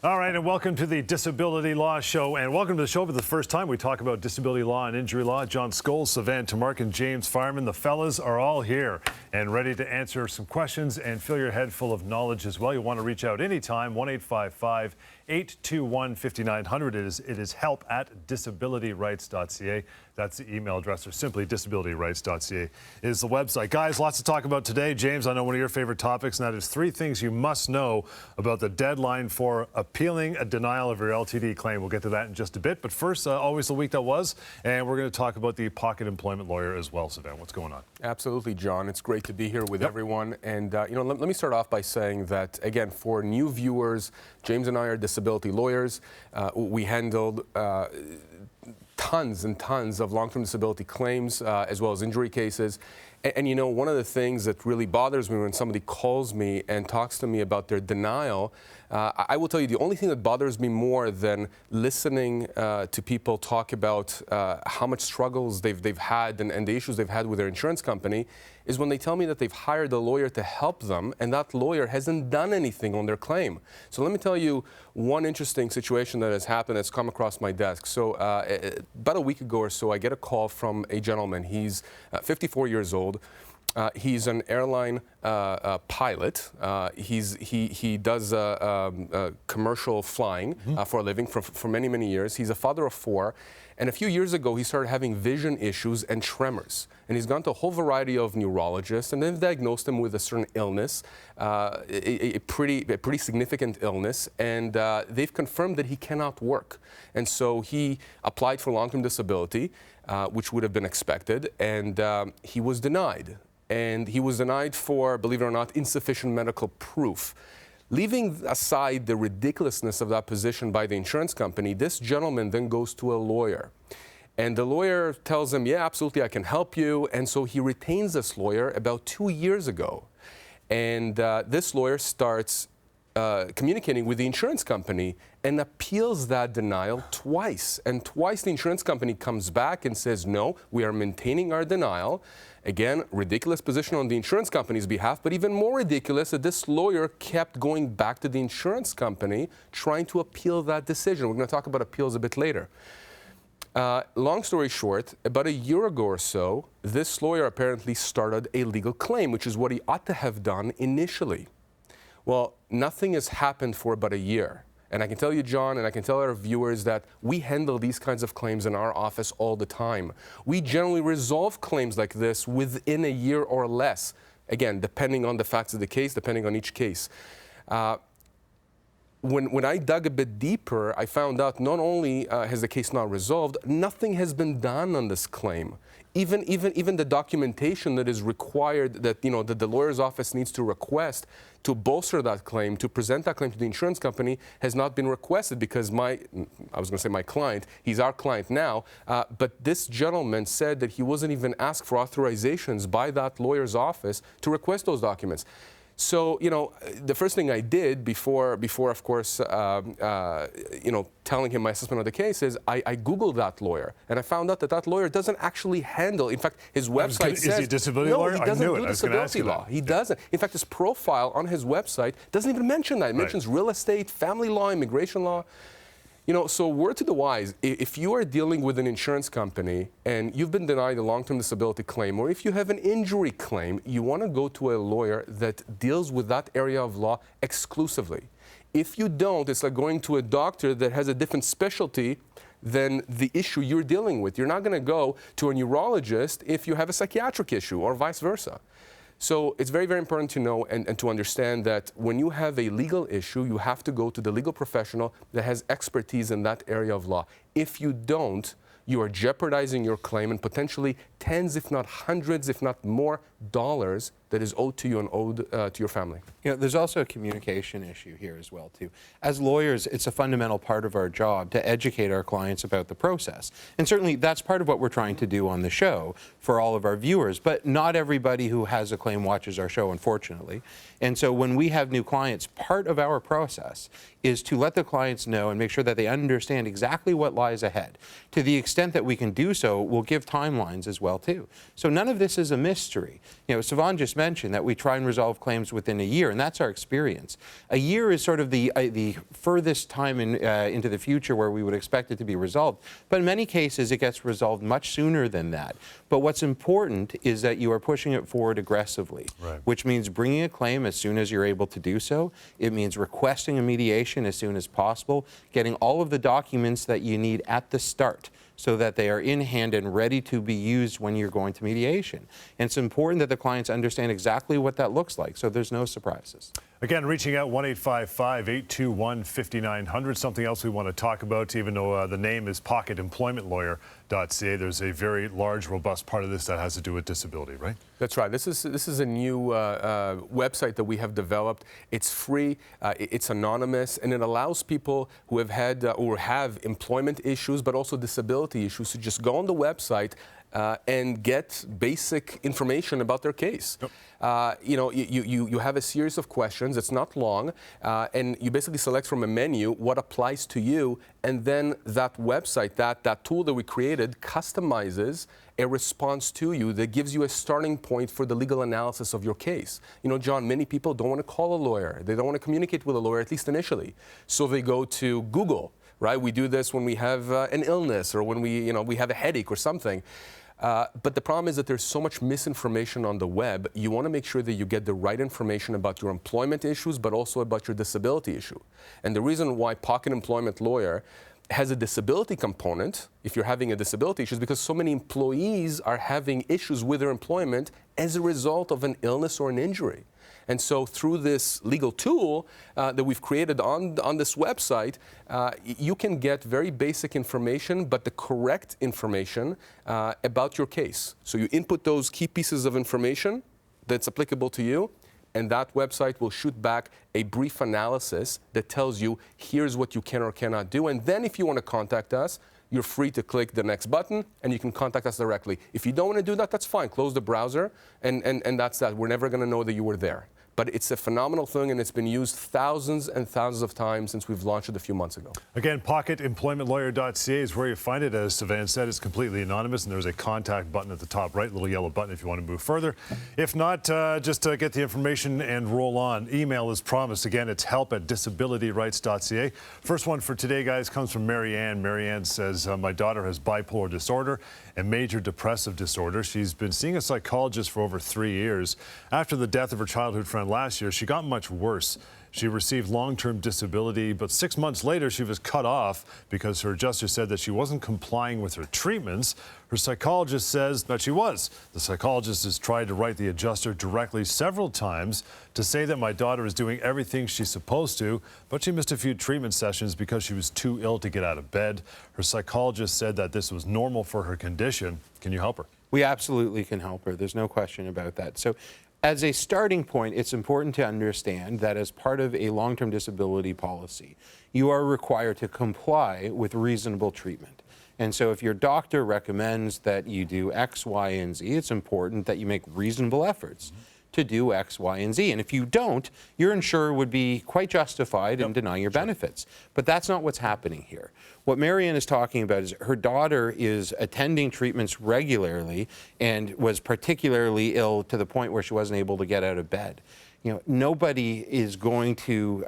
All right, and welcome to the Disability Law Show. And welcome to the show for the first time. We talk about disability law and injury law. John Scholes, Sivan, Tumarkin, James, Fireman. The fellas are all here and ready to answer some questions and fill your head full of knowledge as well. You want to reach out anytime, 1-855-821-5900. It is help@disabilityrights.ca. That's the email address, or simply disabilityrights.ca is the website. Guys, lots to talk about today. James, I know one of your favorite topics, and that is 3 things you must know about the deadline for appealing a denial of your LTD claim. We'll get to that in just a bit. But first, always the week that was, and we're going to talk about the pocket employment lawyer as well. Sivan, what's going on? Absolutely, John. It's great to be here with everyone. And, let me start off by saying that, again, for new viewers, James and I are disability lawyers. We handled tons and tons of long-term disability claims, as well as injury cases. And one of the things that really bothers me when somebody calls me and talks to me about their denial, I will tell you the only thing that bothers me more than listening to people talk about how much struggles they've had and the issues they've had with their insurance company is when they tell me that they've hired a lawyer to help them and that lawyer hasn't done anything on their claim. So let me tell you one interesting situation that has happened that's come across my desk. So about a week ago or so, I get a call from a gentleman. He's 54 years old. He's an airline pilot. He does commercial flying for a living for many, many years. He's a father of 4. And a few years ago, he started having vision issues and tremors. And he's gone to a whole variety of neurologists, and they've diagnosed him with a certain illness, a pretty significant illness, and they've confirmed that he cannot work. And so he applied for long-term disability, which would have been expected, and he was denied. And he was denied for, believe it or not, insufficient medical proof. Leaving aside the ridiculousness of that position by the insurance company, this gentleman then goes to a lawyer. And the lawyer tells him, yeah, absolutely, I can help you. And so he retains this lawyer about 2 years ago. And this lawyer starts communicating with the insurance company and appeals that denial twice. And twice the insurance company comes back and says, no, we are maintaining our denial. Again, ridiculous position on the insurance company's behalf, but even more ridiculous that this lawyer kept going back to the insurance company trying to appeal that decision. We're going to talk about appeals a bit later. Long story short, about a year ago or so, this lawyer apparently started a legal claim, which is what he ought to have done initially. Well, nothing has happened for about a year. And I can tell you, John, and I can tell our viewers that we handle these kinds of claims in our office all the time. We generally resolve claims like this within a year or less. Again, depending on the facts of the case, depending on each case. When I dug a bit deeper, I found out not only has the case not resolved, nothing has been done on this claim. Even the documentation that is required, that that the lawyer's office needs to request to bolster that claim, to present that claim to the insurance company, has not been requested because my client, he's our client now, but this gentleman said that he wasn't even asked for authorizations by that lawyer's office to request those documents. So, the first thing I did before of course, telling him my assessment of the case is I Googled that lawyer, and I found out that that lawyer doesn't actually handle, in fact, his website says... Is he a disability lawyer? No, he doesn't do disability law. He doesn't. In fact, his profile on his website doesn't even mention that. It mentions real estate, family law, immigration law. So word to the wise, if you are dealing with an insurance company and you've been denied a long-term disability claim, or if you have an injury claim, you want to go to a lawyer that deals with that area of law exclusively. If you don't, it's like going to a doctor that has a different specialty than the issue you're dealing with. You're not going to go to a neurologist if you have a psychiatric issue, or vice versa. So it's very, very important to know and to understand that when you have a legal issue, you have to go to the legal professional that has expertise in that area of law. If you don't, you are jeopardizing your claim and potentially tens, if not hundreds, if not more dollars that is owed to you and owed to your family. There's also a communication issue here as well, too. As lawyers, it's a fundamental part of our job to educate our clients about the process. And certainly that's part of what we're trying to do on the show for all of our viewers. But not everybody who has a claim watches our show, unfortunately. And so when we have new clients, part of our process is to let the clients know and make sure that they understand exactly what lies ahead. To the extent that we can do so, we'll give timelines as well, too. So none of this is a mystery. Sivan just mentioned that we try and resolve claims within a year, and that's our experience. A year is sort of the furthest time into the future where we would expect it to be resolved. But in many cases, it gets resolved much sooner than that. But what's important is that you are pushing it forward aggressively, which means bringing a claim as soon as you're able to do so. It means requesting a mediation as soon as possible, getting all of the documents that you need at the start so that they are in hand and ready to be used when you're going to mediation. And it's important that the clients understand exactly what that looks like, so there's no surprises. Again, reaching out 1-855-821-5900. Something else we want to talk about, even though the name is pocketemploymentlawyer.ca, there's a very large, robust part of this that has to do with disability, right? That's right. This is a new website that we have developed. It's free, it's anonymous, and it allows people who have had or have employment issues, but also disability issues, to just go on the website and get basic information about their case. Yep. You have a series of questions. It's not long, and you basically select from a menu what applies to you, and then that website, that tool that we created, customizes a response to you that gives you a starting point for the legal analysis of your case. John, many people don't want to call a lawyer. They don't want to communicate with a lawyer, at least initially. So they go to Google, right? We do this when we have an illness or when we have a headache or something. But the problem is that there's so much misinformation on the web. You want to make sure that you get the right information about your employment issues, but also about your disability issue. And the reason why Pocket Employment Lawyer has a disability component, if you're having a disability issue, is because so many employees are having issues with their employment as a result of an illness or an injury. And so through this legal tool that we've created on this website, you can get very basic information, but the correct information about your case. So you input those key pieces of information that's applicable to you, and that website will shoot back a brief analysis that tells you, here's what you can or cannot do. And then if you want to contact us, you're free to click the next button and you can contact us directly. If you don't want to do that, that's fine. Close the browser and that's that. We're never going to know that you were there. But it's a phenomenal thing, and it's been used thousands and thousands of times since we've launched it a few months ago. Again, pocketemploymentlawyer.ca is where you find it. As Sivan said, it's completely anonymous, and there's a contact button at the top right, little yellow button if you want to move further. If not, just get the information and roll on. Email is promised. Again, it's help@disabilityrights.ca. First one for today, guys, comes from Marianne. Marianne says, my daughter has bipolar disorder and major depressive disorder. She's been seeing a psychologist for over 3 years. After the death of her childhood friend last year, she got much worse. She received long-term disability, but 6 months later, she was cut off because her adjuster said that she wasn't complying with her treatments. Her psychologist says that she was. The psychologist has tried to write the adjuster directly several times to say that my daughter is doing everything she's supposed to, but she missed a few treatment sessions because she was too ill to get out of bed. Her psychologist said that this was normal for her condition. Can you help her? We absolutely can help her. There's no question about that. So, as a starting point, it's important to understand that as part of a long-term disability policy, you are required to comply with reasonable treatment. And so if your doctor recommends that you do X, Y, and Z, it's important that you make reasonable efforts to do X, Y, and Z. And if you don't, your insurer would be quite justified in denying your benefits. But that's not what's happening here. What Marianne is talking about is her daughter is attending treatments regularly and was particularly ill to the point where she wasn't able to get out of bed. Nobody is going to,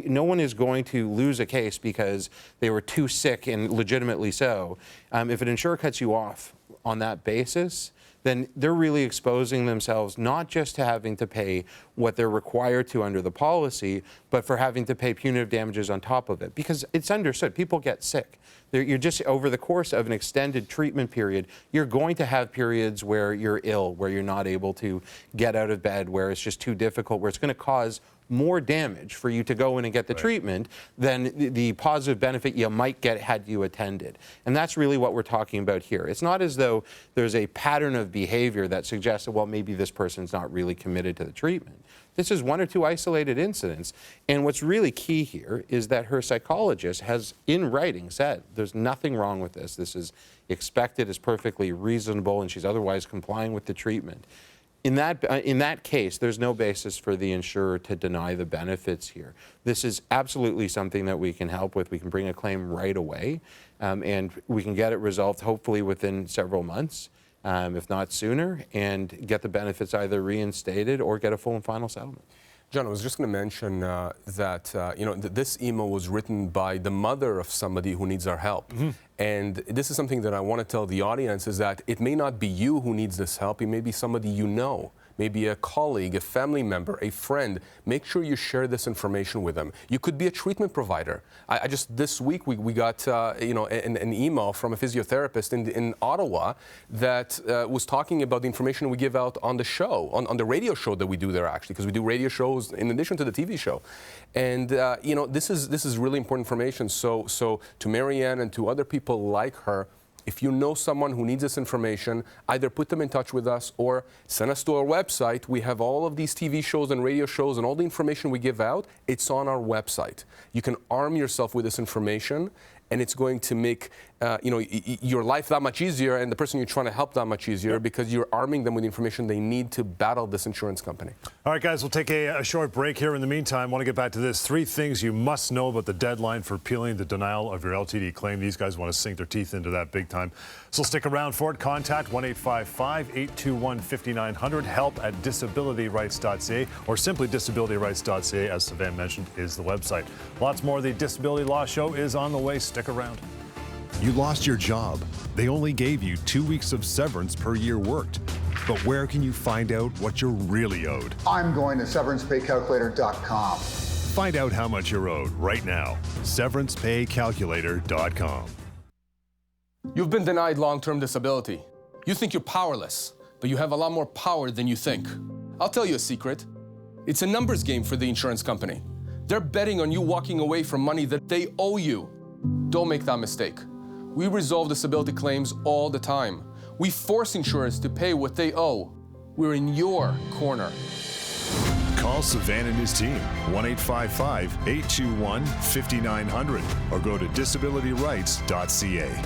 no one is going to lose a case because they were too sick, and legitimately so. If an insurer cuts you off on that basis, then they're really exposing themselves not just to having to pay what they're required to under the policy, but for having to pay punitive damages on top of it. Because it's understood, people get sick. You're just, over the course of an extended treatment period, you're going to have periods where you're ill, where you're not able to get out of bed, where it's just too difficult, where it's going to cause more damage for you to go in and get the treatment than the positive benefit you might get had you attended. And that's really what we're talking about here. It's not as though there's a pattern of behavior that suggests that, well, maybe this person's not really committed to the treatment. This is one or two isolated incidents. And what's really key here is that her psychologist has, in writing, said there's nothing wrong with this. This is expected, is perfectly reasonable, and she's otherwise complying with the treatment. In that case, there's no basis for the insurer to deny the benefits here. This is absolutely something that we can help with. We can bring a claim right away, and we can get it resolved hopefully within several months. if not sooner, and get the benefits either reinstated or get a full and final settlement. John, I was just going to mention that this email was written by the mother of somebody who needs our help. And this is something that I want to tell the audience, is that it may not be you who needs this help. It may be somebody you know, maybe a colleague, a family member, a friend. Make sure you share this information with them. You could be a treatment provider. I just this week we got an email from a physiotherapist in Ottawa that was talking about the information we give out on the show, on the radio show that we do there, actually, because we do radio shows in addition to the TV show. And this is really important information. So to Marianne and to other people like her, if you know someone who needs this information, either put them in touch with us or send us to our website. We have all of these TV shows and radio shows, and all the information we give out, it's on our website. You can arm yourself with this information, and it's going to make your life that much easier, and the person you're trying to help that much easier, because you're arming them with the information they need to battle this insurance company. All right, guys, we'll take a short break here. In the meantime, I want to get back to this. 3 things you must know about the deadline for appealing the denial of your LTD claim. These guys want to sink their teeth into that big time. So stick around for it. Contact 1-855-821-5900, help at disabilityrights.ca, or simply disabilityrights.ca, as Sivan mentioned, is the website. Lots more of the Disability Law Show is on the way. Stick around. You lost your job. They only gave you 2 weeks of severance per year worked. But where can you find out what you're really owed? I'm going to severancepaycalculator.com. Find out how much you're owed right now. Severancepaycalculator.com. You've been denied long-term disability. You think you're powerless, but you have a lot more power than you think. I'll tell you a secret. It's a numbers game for the insurance company. They're betting on you walking away from money that they owe you. Don't make that mistake. We resolve disability claims all the time. We force insurers to pay what they owe. We're in your corner. Call Sivan and his team, 1-855-821-5900, or go to disabilityrights.ca.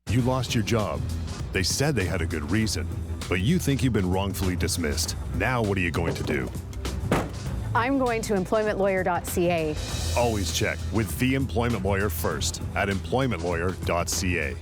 You lost your job. They said they had a good reason, but you think you've been wrongfully dismissed. Now what are you going to do? I'm going to employmentlawyer.ca. Always check with the employment lawyer first at employmentlawyer.ca.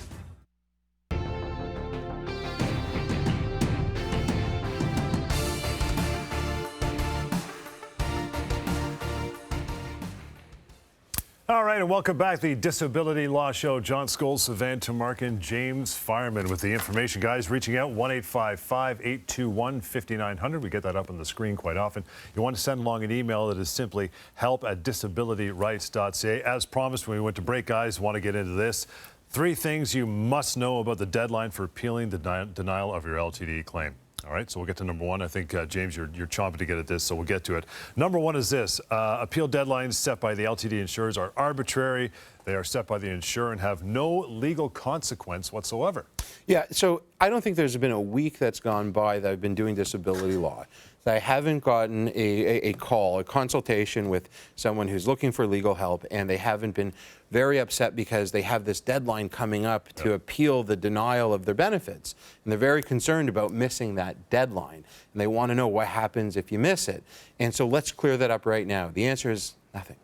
All right, and welcome back to the Disability Law Show. John Scholes, Sivan, Tumarkin, James Fireman with the information. Guys, reaching out, 1-855-821-5900. We get that up on the screen quite often. You want to send along an email that is simply help at disabilityrights.ca. As promised when we went to break, guys, want to get into this. 3 things you must know about the deadline for appealing the denial of your LTD claim. All right, so we'll get to number 1. I think, James, you're chomping to get at this, so we'll get to it. Number 1 is this. Appeal deadlines set by the LTD insurers are arbitrary. They are set by the insurer and have no legal consequence whatsoever. Yeah, so I don't think there's been a week that's gone by that I've been doing disability law that I haven't gotten a call, a consultation with someone who's looking for legal help, and they haven't been very upset because they have this deadline coming up to appeal the denial of their benefits. And they're very concerned about missing that deadline. And they want to know what happens if you miss it. And so let's clear that up right now. The answer is nothing.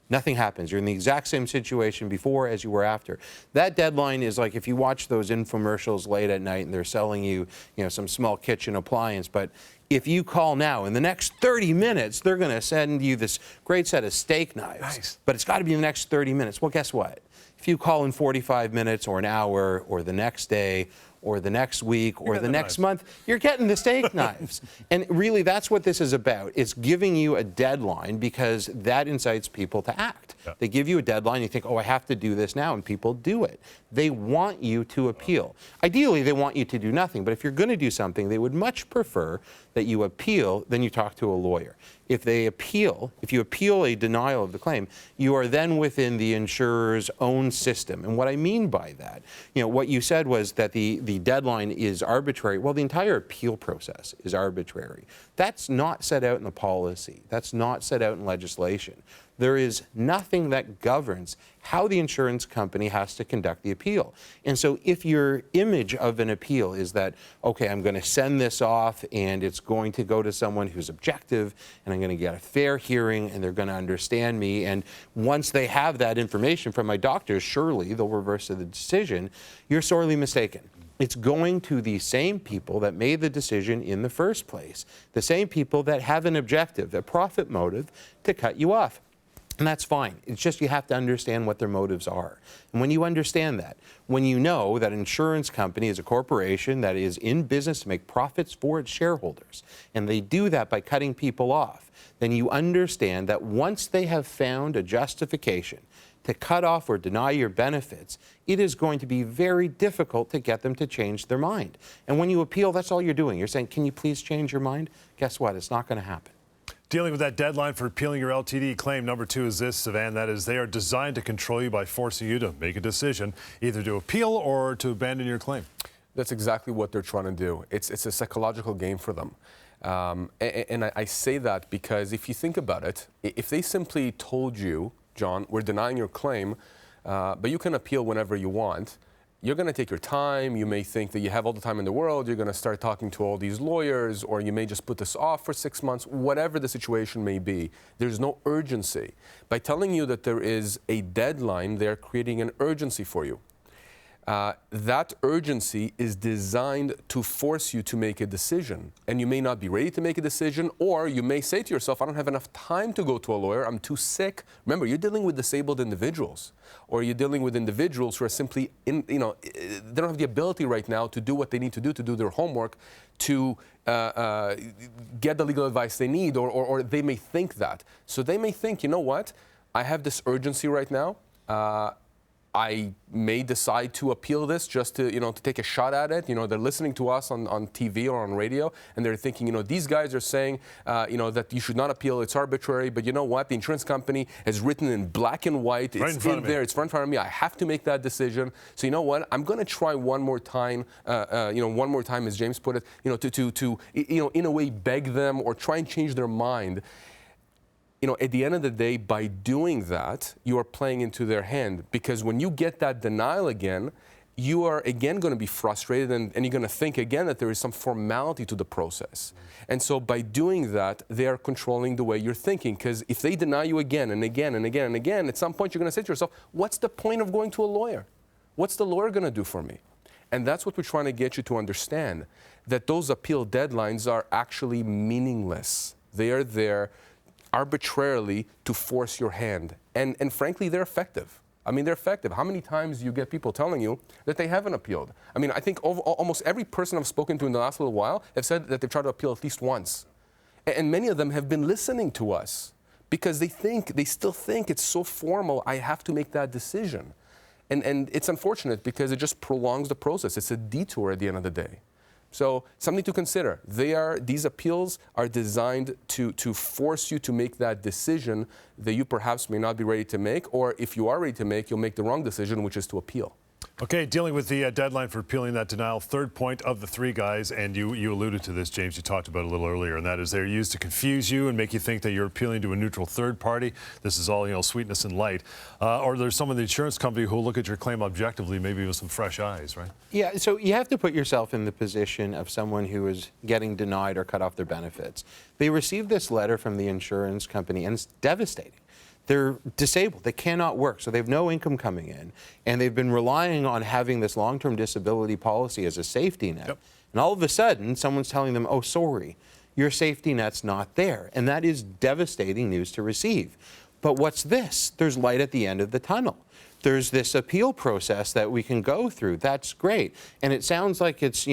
Nothing happens. You're in the exact same situation before as you were after. That deadline is like if you watch those infomercials late at night and they're selling you, some small kitchen appliance, but if you call now, in the next 30 minutes, they're going to send you this great set of steak knives. Nice. But it's got to be in the next 30 minutes. Well, guess what? If you call in 45 minutes or an hour or the next day or the next week or the next month, you're getting the steak knives. And really, that's what this is about. It's giving you a deadline because that incites people to act. Yeah. They give you a deadline, you think, oh, I have to do this now, and people do it. They want you to appeal. Ideally, they want you to do nothing, but if you're going to do something, they would much prefer that you appeal than you talk to a lawyer. If you appeal a denial of the claim, you are then within the insurer's own system. And what I mean by that, what you said was that the deadline is arbitrary. Well, the entire appeal process is arbitrary. That's not set out in the policy. That's not set out in legislation. There is nothing that governs how the insurance company has to conduct the appeal. And so if your image of an appeal is that, okay, I'm going to send this off and it's going to go to someone who's objective and I'm going to get a fair hearing and they're going to understand me, and once they have that information from my doctors, surely they'll reverse the decision, you're sorely mistaken. It's going to the same people that made the decision in the first place, the same people that have an objective, a profit motive, to cut you off. And that's fine. It's just you have to understand what their motives are. And when you understand that, when you know that an insurance company is a corporation that is in business to make profits for its shareholders, and they do that by cutting people off, then you understand that once they have found a justification to cut off or deny your benefits, it is going to be very difficult to get them to change their mind. And when you appeal, that's all you're doing. You're saying, can you please change your mind? Guess what? It's not going to happen. Dealing with that deadline for appealing your LTD claim, number 2 is this, Sivan, that is they are designed to control you by forcing you to make a decision, either to appeal or to abandon your claim. That's exactly what they're trying to do. It's a psychological game for them. And I say that because if you think about it, if they simply told you, John, we're denying your claim, but you can appeal whenever you want, you're going to take your time. You may think that you have all the time in the world. You're going to start talking to all these lawyers, or you may just put this off for 6 months, whatever the situation may be. There's no urgency. By telling you that there is a deadline, they're creating an urgency for you. That urgency is designed to force you to make a decision. And you may not be ready to make a decision, or you may say to yourself, I don't have enough time to go to a lawyer, I'm too sick. Remember, you're dealing with disabled individuals, or you're dealing with individuals who are simply, they don't have the ability right now to do what they need to do their homework, to get the legal advice they need, or they may think that. So they may think, you know what, I have this urgency right now. I may decide to appeal this just to, to take a shot at it. They're listening to us on TV or on radio, and they're thinking, these guys are saying, that you should not appeal. It's arbitrary. But you know what? The insurance company has written in black and white. It's in there. It's right in front of me. I have to make that decision. So you know what? I'm going to try one more time. One more time, as James put it. To in a way, beg them or try and change their mind. At the end of the day, by doing that, you are playing into their hand, because when you get that denial again, you are again going to be frustrated, and you're going to think again that there is some formality to the process. And so by doing that, they are controlling the way you're thinking, because if they deny you again and again and again and again, at some point you're going to say to yourself, what's the point of going to a lawyer? What's the lawyer going to do for me? And that's what we're trying to get you to understand, that those appeal deadlines are actually meaningless. They are there arbitrarily to force your hand. And frankly, they're effective. They're effective. How many times do you get people telling you that they haven't appealed? I think almost every person I've spoken to in the last little while have said that they've tried to appeal at least once. And many of them have been listening to us because they still think it's so formal, I have to make that decision. And it's unfortunate because it just prolongs the process. It's a detour at the end of the day. So something to consider. These appeals are designed to force you to make that decision that you perhaps may not be ready to make, or if you are ready to make, you'll make the wrong decision, which is to appeal. Okay, dealing with the deadline for appealing that denial, third point of the 3 guys, and you alluded to this, James, you talked about it a little earlier, and that is they're used to confuse you and make you think that you're appealing to a neutral third party. This is all, sweetness and light. Or there's someone in the insurance company who will look at your claim objectively, maybe with some fresh eyes, right? Yeah, so you have to put yourself in the position of someone who is getting denied or cut off their benefits. They receive this letter from the insurance company, and it's devastating. They're disabled. They cannot work, so they have no income coming in, and they've been relying on having this long-term disability policy as a safety net. Yep. And all of a sudden, someone's telling them, oh, sorry, your safety net's not there. And that is devastating news to receive. But what's this? There's light at the end of the tunnel. There's this appeal process that we can go through. That's great. And it sounds like it's,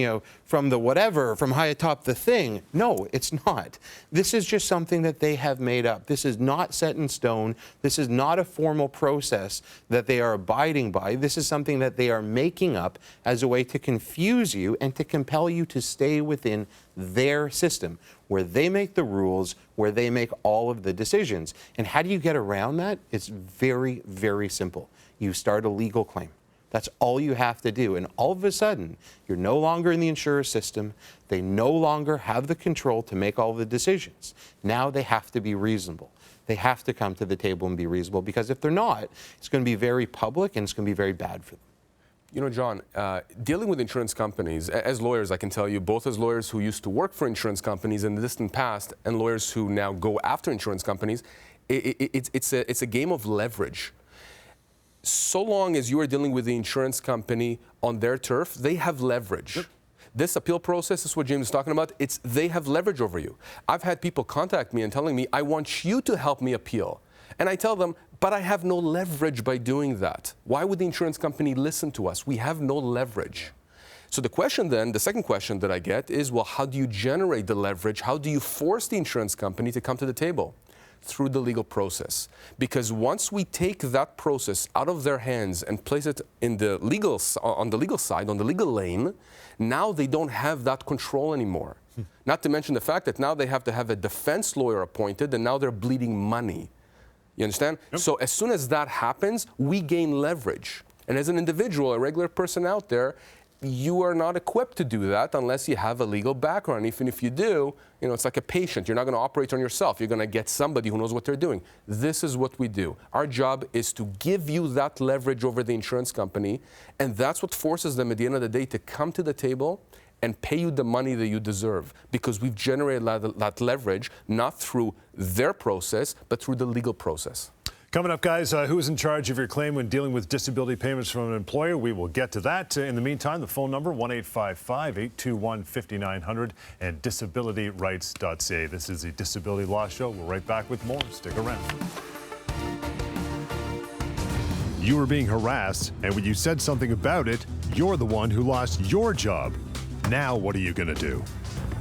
from the whatever, from high atop the thing. No, it's not. This is just something that they have made up. This is not set in stone. This is not a formal process that they are abiding by. This is something that they are making up as a way to confuse you and to compel you to stay within their system, where they make the rules, where they make all of the decisions. And how do you get around that? It's very, very simple. You start a legal claim. That's all you have to do. And all of a sudden, you're no longer in the insurer system. They no longer have the control to make all the decisions. Now they have to be reasonable. They have to come to the table and be reasonable, because if they're not, it's going to be very public and it's going to be very bad for them. John, dealing with insurance companies, as lawyers, I can tell you, both as lawyers who used to work for insurance companies in the distant past and lawyers who now go after insurance companies, it's a game of leverage. so long as you are dealing with the insurance company on their turf, they have leverage. Yep. This appeal process is what James is talking about. They have leverage over you. I've had people contact me and telling me, I want you to help me appeal. And I tell them, but I have no leverage by doing that. Why would the insurance company listen to us? We have no leverage. So the question then, the second question that I get is, well, how do you generate the leverage? How do you force the insurance company to come to the table? Through the legal process. Because once we take that process out of their hands and place it in the legal, on the legal side, on the legal lane, now they don't have that control anymore. Not to mention the fact that now they have to have a defense lawyer appointed, and now they're bleeding money. You understand? Yep. So as soon as that happens, we gain leverage. And as an individual, a regular person out there, you are not equipped to do that unless you have a legal background. Even if you do, it's like a patient. You're not going to operate on yourself. You're going to get somebody who knows what they're doing. This is what we do. Our job is to give you that leverage over the insurance company, and that's what forces them at the end of the day to come to the table and pay you the money that you deserve, because we've generated that leverage not through their process, but through the legal process. Coming up, guys, who's in charge of your claim when dealing with disability payments from an employer? We will get to that. In the meantime, the phone number, 1-855-821-5900 and disabilityrights.ca. This is the Disability Law Show. We're right back with more. Stick around. You were being harassed, and when you said something about it, you're the one who lost your job. Now what are you going to do?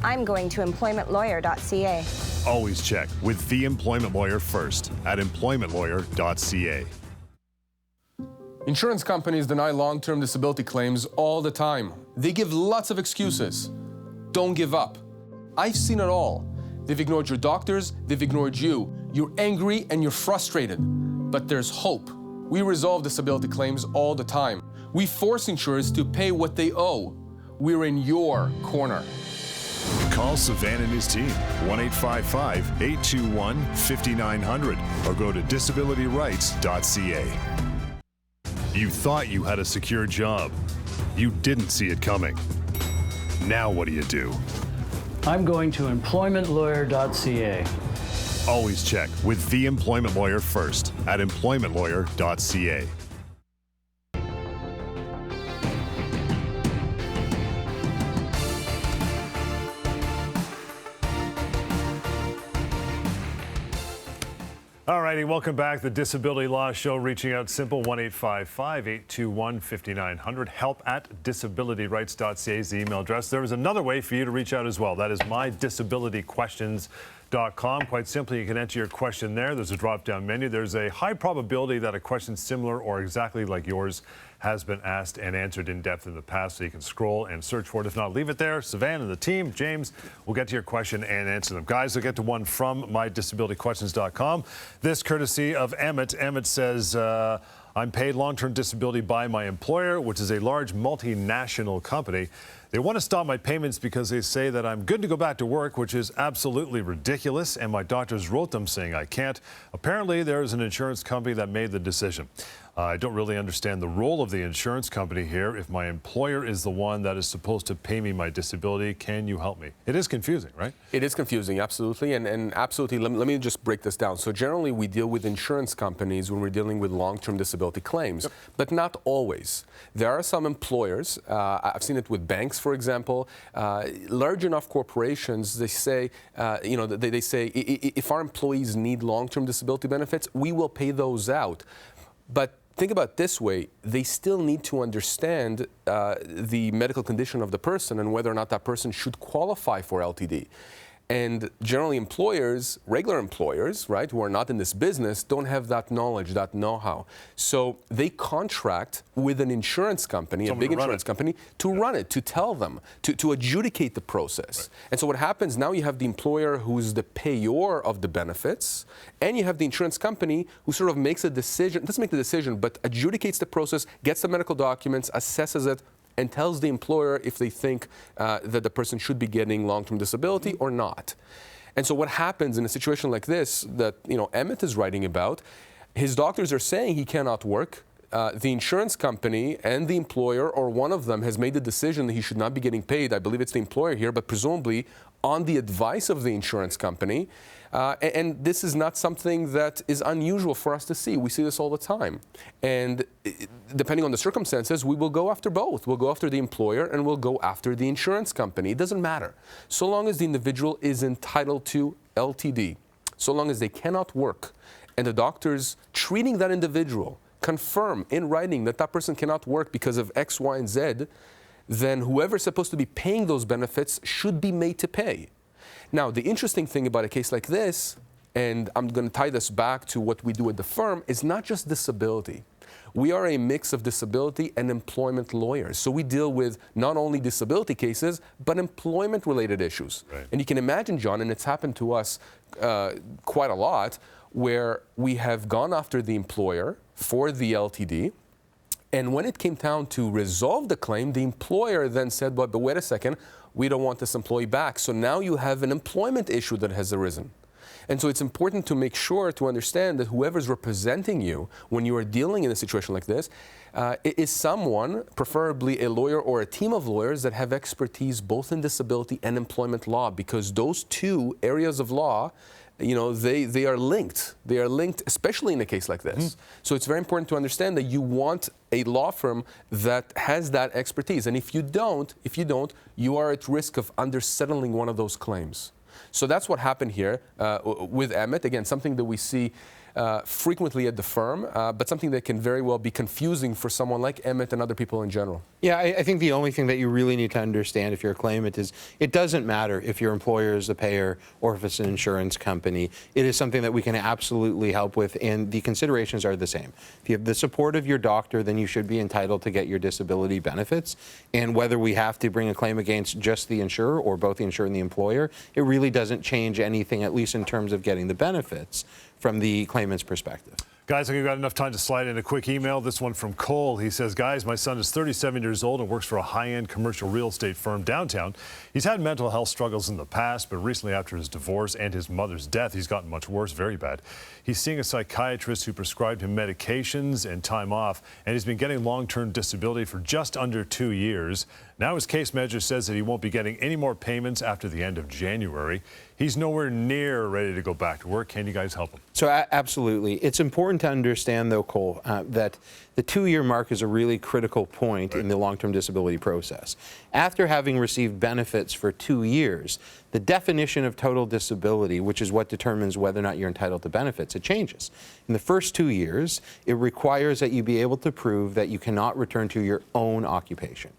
I'm going to employmentlawyer.ca. Always check with the employment lawyer first at employmentlawyer.ca. Insurance companies deny long-term disability claims all the time. They give lots of excuses. Don't give up. I've seen it all. They've ignored your doctors, they've ignored you. You're angry and you're frustrated. But there's hope. We resolve disability claims all the time. We force insurers to pay what they owe. We're in your corner. Call Sivan and his team, 1-855-821-5900, or go to disabilityrights.ca. You thought you had a secure job. You didn't see it coming. Now what do you do? I'm going to employmentlawyer.ca. Always check with the employment lawyer first at employmentlawyer.ca. All righty, welcome back. The Disability Law Show, reaching out simple, 1-855-821-5900. Help at disabilityrights.ca is the email address. There is another way for you to reach out as well. That is mydisabilityquestions.com. Quite simply, you can enter your question there. There's a drop-down menu. There's a high probability that a question similar or exactly like yours has been asked and answered in depth in the past, so you can scroll and search for it. If not, leave it there. Sivan and the team, James, will get to your question and answer them. Guys, we'll get to one from mydisabilityquestions.com. This courtesy of Emmett. Emmett says, I'm paid long-term disability by my employer, which is a large multinational company. They want to stop my payments because they say that I'm good to go back to work, which is absolutely ridiculous, and my doctors wrote them saying I can't. Apparently, there is an insurance company that made the decision. I don't really understand the role of the insurance company here. If my employer is the one that is supposed to pay me my disability, can you help me? It is confusing, right? It is confusing, absolutely. And absolutely, let me just break this down. So generally, we deal with insurance companies when we're dealing with long-term disability claims, but not always. There are some employers, I've seen it with banks, for example, large enough corporations, they say, they say, if our employees need long-term disability benefits, we will pay those out. But think about it this way, they still need to understand the medical condition of the person and whether or not that person should qualify for LTD. And generally employers, regular employers, right, who are not in this business, don't have that knowledge, that know-how. So they contract with an insurance company, a big insurance company, to run it, to tell them, to adjudicate the process. Right. And so what happens, now you have the employer who's the payor of the benefits, and you have the insurance company who sort of makes a decision, doesn't make the decision, but adjudicates the process, gets the medical documents, assesses it, and tells the employer if they think that the person should be getting long-term disability or not. And so what happens in a situation like this that Emmett is writing about, his doctors are saying he cannot work. the insurance company and the employer, or one of them, has made the decision that he should not be getting paid. I believe it's the employer here, but presumably on the advice of the insurance company. And this is not something that is unusual for us to see. We see this all the time. And depending on the circumstances, we will go after both. We'll go after the employer and we'll go after the insurance company. It doesn't matter. So long as the individual is entitled to LTD, so long as they cannot work, and the doctors treating that individual confirm in writing that that person cannot work because of X, Y, and Z, then whoever's supposed to be paying those benefits should be made to pay. Now, the interesting thing about a case like this, and I'm going to tie this back to what we do at the firm, is not just disability. We are a mix of disability and employment lawyers. So we deal with not only disability cases, but employment-related issues. Right. And you can imagine, John, and it's happened to us quite a lot, where we have gone after the employer for the LTD, and when it came down to resolve the claim, the employer then said, but wait a second, we don't want this employee back. So now you have an employment issue that has arisen. And so it's important to make sure to understand that whoever's representing you when you are dealing in a situation like this is someone, preferably a lawyer or a team of lawyers that have expertise both in disability and employment law, because those two areas of law, you know, they are linked. They are linked, especially in a case like this. So it's very important to understand that you want a law firm that has that expertise. And if you don't, you are at risk of undersettling one of those claims. So that's what happened here with Emmett. Again, something that we see frequently at the firm, but something that can very well be confusing for someone like Emmett and other people in general. Yeah, I think the only thing that you really need to understand if you're a claimant is it doesn't matter if your employer is the payer or if it's an insurance company. It is something that we can absolutely help with, and the considerations are the same. If you have the support of your doctor, then you should be entitled to get your disability benefits. And whether we have to bring a claim against just the insurer or both the insurer and the employer, it really doesn't change anything, at least in terms of getting the benefits from the claimant's perspective. Guys, I think we've got enough time to slide in a quick email. This one from Cole. He says, guys, my son is 37 years old and works for a high-end commercial real estate firm downtown. He's had mental health struggles in the past, but recently after his divorce and his mother's death, he's gotten much worse, very bad. He's seeing a psychiatrist who prescribed him medications and time off, and he's been getting long-term disability for just under 2 years. Now his case manager says that he won't be getting any more payments after the end of January. He's nowhere near ready to go back to work. Can you guys help him? So absolutely. It's important to understand, though, Cole, that the 2-year mark is a really critical point in the long-term disability process. After having received benefits for 2 years, the definition of total disability, which is what determines whether or not you're entitled to benefits, it changes. In the first 2 years, it requires that you be able to prove that you cannot return to your own occupation.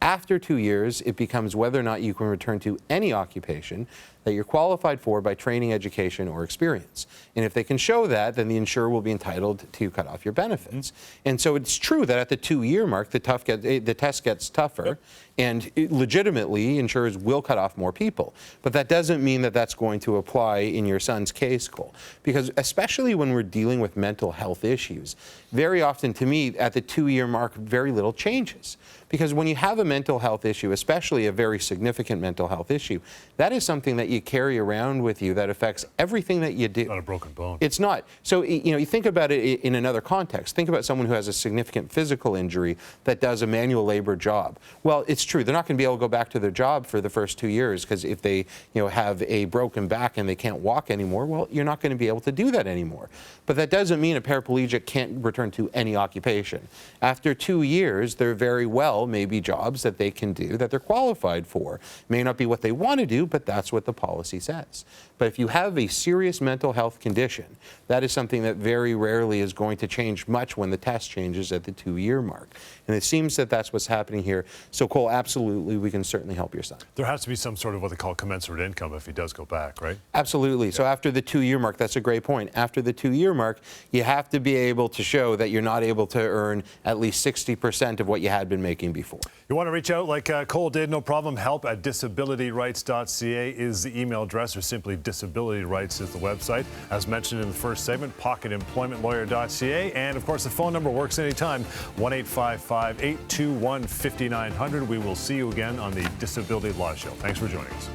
After 2 years, it becomes whether or not you can return to any occupation that you're qualified for by training, education, or experience. And if they can show that, then the insurer will be entitled to cut off your benefits. And so it's true that at the 2-year mark, the test gets tougher, and legitimately, insurers will cut off more people. But that doesn't mean that that's going to apply in your son's case, Cole. Because especially when we're dealing with mental health issues, very often, to me, at the 2-year mark, very little changes. Because when you have a mental health issue, especially a very significant mental health issue, that is something that you carry around with you that affects everything that you do. It's not a broken bone. It's not. So, you know, you think about it in another context. Think about someone who has a significant physical injury that does a manual labor job. Well, it's true. They're not going to be able to go back to their job for the first 2 years, because if they, you know, have a broken back and they can't walk anymore, well, you're not going to be able to do that anymore. But that doesn't mean a paraplegic can't return to any occupation. After 2 years, there very well may be jobs that they can do that they're qualified for. May not be what they want to do, but that's what the policy says. But if you have a serious mental health condition, that is something that very rarely is going to change much when the test changes at the 2-year mark. And it seems that that's what's happening here. So, Cole, absolutely, we can certainly help your son. There has to be some sort of what they call commensurate income if he does go back, right? Absolutely. Yeah. So after the 2-year mark, that's a great point. After the 2-year mark, you have to be able to show that you're not able to earn at least 60% of what you had been making before. You want to reach out like Cole did, no problem. help@disabilityrights.ca is the email address, or simply Disability Rights is the website. As mentioned in the first segment, pocketemploymentlawyer.ca. And, of course, the phone number works anytime, 1-855-821-5900. We will see you again on the Disability Law Show. Thanks for joining us.